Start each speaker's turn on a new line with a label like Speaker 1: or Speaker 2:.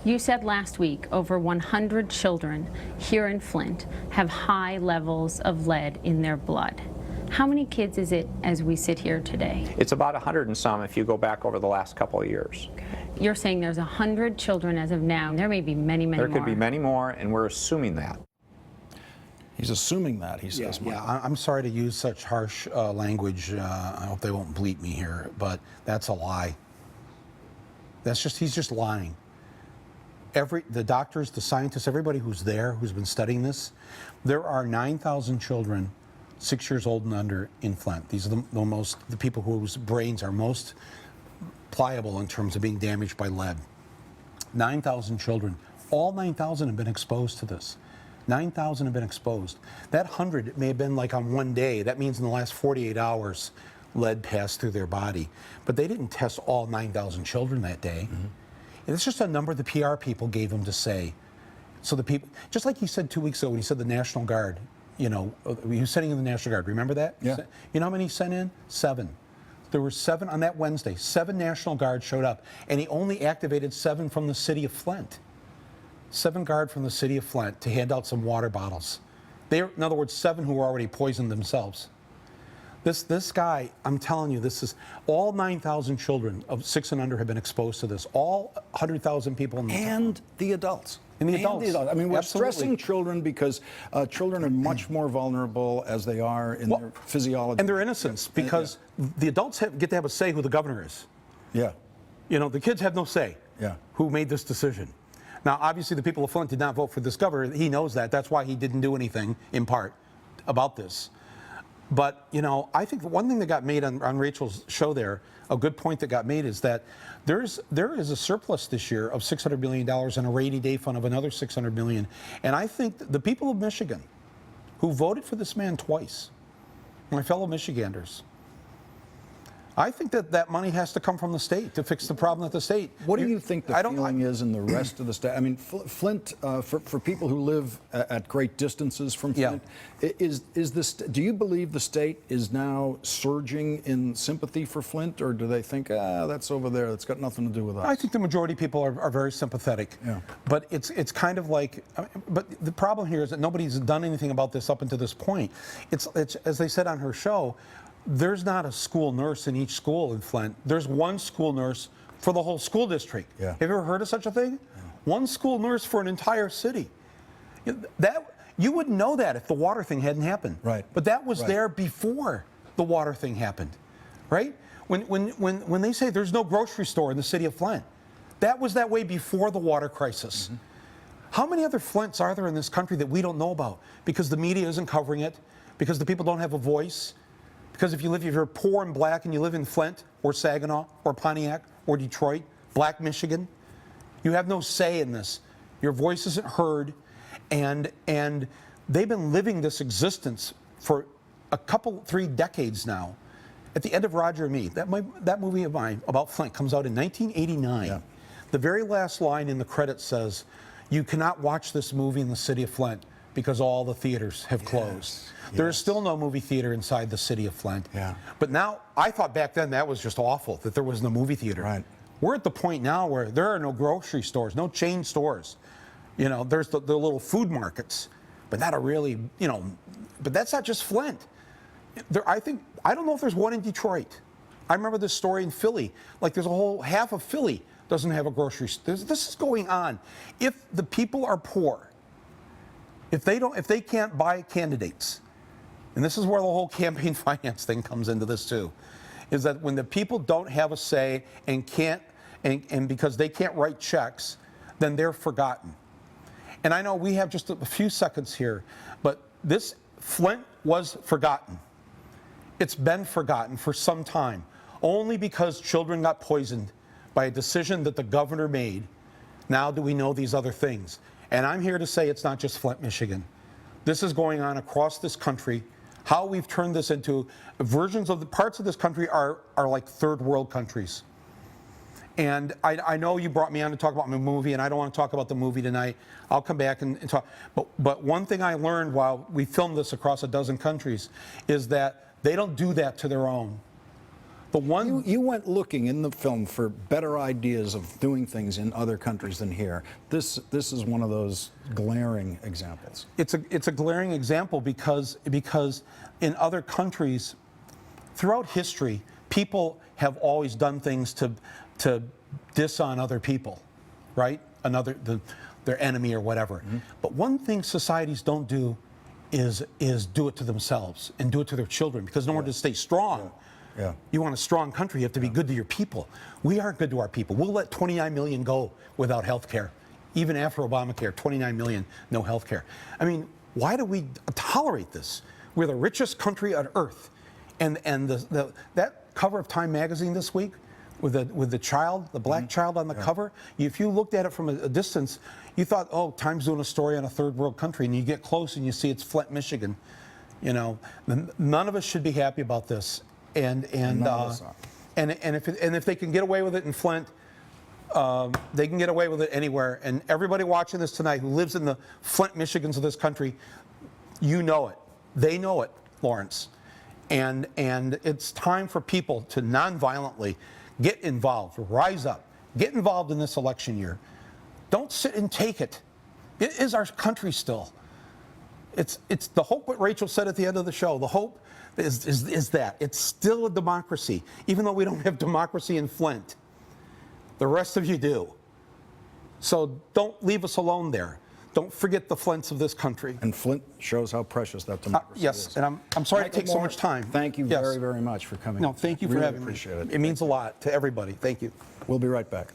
Speaker 1: You said last week over 100 children here in Flint have high levels of lead in their blood. How many kids is it as we sit here today?
Speaker 2: It's about 100 and some if you go back over the last couple of years.
Speaker 1: You're saying there's 100 children as of now. There may be many, many more.
Speaker 2: There could be many more, and we're assuming that.
Speaker 3: He's assuming that, he says.
Speaker 4: Yeah, I'm sorry to use such harsh language. I hope they won't bleep me here, but that's a lie. He's just lying. The doctors, the scientists, everybody who's there, who's been studying this, there are 9,000 children 6 years old and under in Flint. These are the people whose brains are most pliable in terms of being damaged by lead. 9,000 children. All 9,000 have been exposed to this. 9,000 have been exposed. That 100 may have been like on one day. That means in the last 48 hours, lead passed through their body. But they didn't test all 9,000 children that day. Mm-hmm. It's just a number the PR people gave them to say. So the people, just like he said 2 weeks ago when he said the National Guard, you know, he was sending in the National Guard. Remember that?
Speaker 3: Yeah.
Speaker 4: You know how many he sent in? 7. There were 7 on that Wednesday. 7 National Guards showed up, and he only activated 7 from the city of Flint. 7 guard from the city of Flint to hand out some water bottles. In other words, 7 who were already poisoned themselves. This guy, I'm telling you, this is all 9,000 children of 6 and under have been exposed to this. All 100,000 people in the
Speaker 3: and the adults.
Speaker 4: And the adults.
Speaker 3: I mean, we're
Speaker 4: Absolutely.
Speaker 3: stressing children because children are much more vulnerable as they are in their physiology.
Speaker 4: And their innocence, because the adults get to have a say who the governor is.
Speaker 3: Yeah.
Speaker 4: You know, the kids have no say
Speaker 3: Yeah.
Speaker 4: who made this decision. Now, obviously, the people of Flint did not vote for this governor. He knows that. That's why he didn't do anything, in part, about this. But, you know, I think one thing that got made on Rachel's show there, a good point that got made is that there is a surplus this year of $600 million and a rainy day fund of another $600 million. And I think the people of Michigan who voted for this man twice, my fellow Michiganders, I think that money has to come from the state to fix the problem at the state.
Speaker 3: What do you think the feeling is in the rest of the state? I mean, Flint, for people who live at great distances from Flint, is this? Do you believe the state is now surging in sympathy for Flint, or do they think, that's over there, that's got nothing to do with us?
Speaker 4: I think the majority of people are very sympathetic.
Speaker 3: Yeah.
Speaker 4: But it's kind of like, but the problem here is that nobody's done anything about this up until this point. It's as they said on her show, there's not a school nurse in each school in Flint. There's one school nurse for the whole school district.
Speaker 3: Yeah.
Speaker 4: Have you ever heard of such a thing? Yeah. One school nurse for an entire city. You wouldn't know that if the water thing hadn't happened.
Speaker 3: Right.
Speaker 4: But that was there before the water thing happened, right? When they say there's no grocery store in the city of Flint, that was that way before the water crisis. Mm-hmm. How many other Flints are there in this country that we don't know about? Because the media isn't covering it, because the people don't have a voice. Because if you're poor and black and you live in Flint or Saginaw or Pontiac or Detroit, black Michigan, you have no say in this. Your voice isn't heard, and they've been living this existence for 3 decades now. At the end of Roger and Me, that movie of mine about Flint comes out in 1989. Yeah. The very last line in the credits says, "You cannot watch this movie in the city of Flint because all the theaters have closed." There is still no movie theater inside the city of Flint.
Speaker 3: Yeah.
Speaker 4: But now, I thought back then that was just awful, that there was no movie theater.
Speaker 3: Right.
Speaker 4: We're at the point now where there are no grocery stores, no chain stores. You know, there's the little food markets, but not a really, you know, but that's not just Flint. I don't know if there's one in Detroit. I remember this story in Philly. Like, there's a whole half of Philly doesn't have a grocery store. This is going on. If the people are poor, if they can't buy candidates, and this is where the whole campaign finance thing comes into this too, is that when the people don't have a say and can't, and because they can't write checks, then they're forgotten. And I know we have just a few seconds here, but Flint was forgotten. It's been forgotten for some time, only because children got poisoned by a decision that the governor made. Now do we know these other things? And I'm here to say it's not just Flint, Michigan. This is going on across this country. How we've turned this into versions of the parts of this country are like third world countries. And I know you brought me on to talk about my movie, and I don't want to talk about the movie tonight. I'll come back and talk. But one thing I learned while we filmed this across a dozen countries is that they don't do that to their own. The one
Speaker 3: You went looking in the film for better ideas of doing things in other countries than here. This is one of those glaring examples.
Speaker 4: it's a glaring example because in other countries, throughout history, people have always done things to diss on other people, right? Their enemy or whatever.
Speaker 3: Mm-hmm.
Speaker 4: But one thing societies don't do is do it to themselves and do it to their children, because in order to stay strong,
Speaker 3: Yeah.
Speaker 4: you want a strong country, you have to be good to your people. We aren't good to our people. We'll let 29 million go without health care. Even after Obamacare, 29 million, no health care. I mean, why do we tolerate this? We're the richest country on earth. And that cover of Time magazine this week with the child, the black child on the cover, if you looked at it from a distance, you thought, oh, Time's doing a story on a third world country, and you get close and you see it's Flint, Michigan. You know, none of us should be happy about this. And if they can get away with it in Flint, they can get away with it anywhere. And everybody watching this tonight who lives in the Flint, Michigans of this country, you know it. They know it, Lawrence. And it's time for people to non-violently get involved, rise up, get involved in this election year. Don't sit and take it. It is our country still. It's the hope, what Rachel said at the end of the show. The hope is that it's still a democracy, even though we don't have democracy in Flint. The rest of you do. So don't leave us alone there. Don't forget the Flints of this country.
Speaker 3: And Flint shows how precious that democracy
Speaker 4: yes,
Speaker 3: is.
Speaker 4: and I'm sorry to take so much time.
Speaker 3: Thank you
Speaker 4: Yes.
Speaker 3: very, very much for coming.
Speaker 4: No, thank you for
Speaker 3: Really
Speaker 4: having me.
Speaker 3: appreciate it.
Speaker 4: It means a lot to everybody. Thank you.
Speaker 3: We'll be right back.